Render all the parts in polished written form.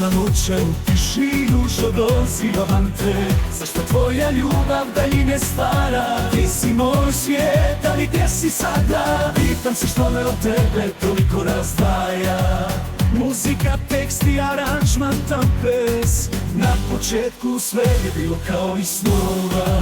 Samoća u tišinu što dozivam te. Zašto tvoja ljubav dalje ne stvara? Ti si moj svijet, ali gdje si sada? Pitam se što me od tebe toliko razdvaja. Muzika, tekst i aranžman, tampes. Na početku sve je bilo kao i snova.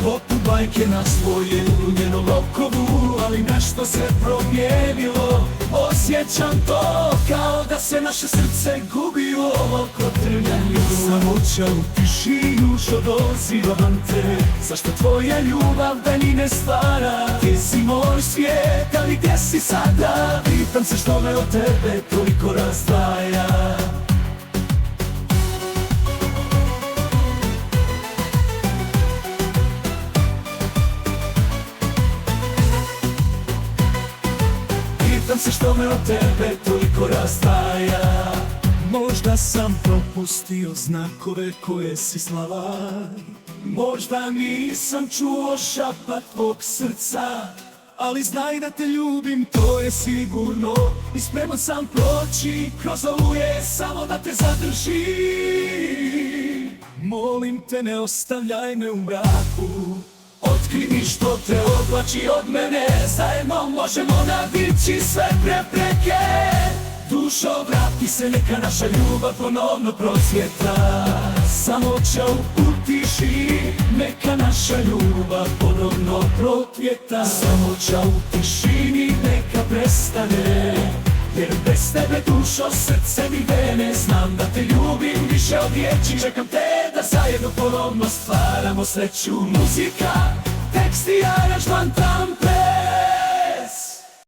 Poput bajke na svoje uljeno lokovu, ali nešto se promijenilo. Osjećam to kao da se naše srce gubi u ovo kotrljanju. Samoća u tišinu što dozivam te. Zašto tvoja ljubav dalje ne stvara? Ti si moj svijet, ali gdje si sada? Pitam se što me od tebe toliko razdvaja. Pitam se što me od tebe toliko razdvaja. Možda sam propustio znakove koje si slala. Možda nisam čuo šapat tvog srca. Ali znaj da te ljubim, to je sigurno. I spreman sam proći kroz oluje samo da te zadržim. Molim te, ne ostavljaj me u mraku. Otkri mi što te odvlači od mene. Zajedno možemo nadići sve prepreke. Dušo, vrati se, neka naša ljubav ponovno procvjeta. Samoća u tiši, neka naša ljubav ponovno procvjeta. Samoća u tišini, neka prestane. Jer bez tebe dušo, srce mi vene. Znam da te ljubim više od riječi. Čekam te da zajedno ponovno stvaramo sreću. Muzika, tekst i aranžman, tampe.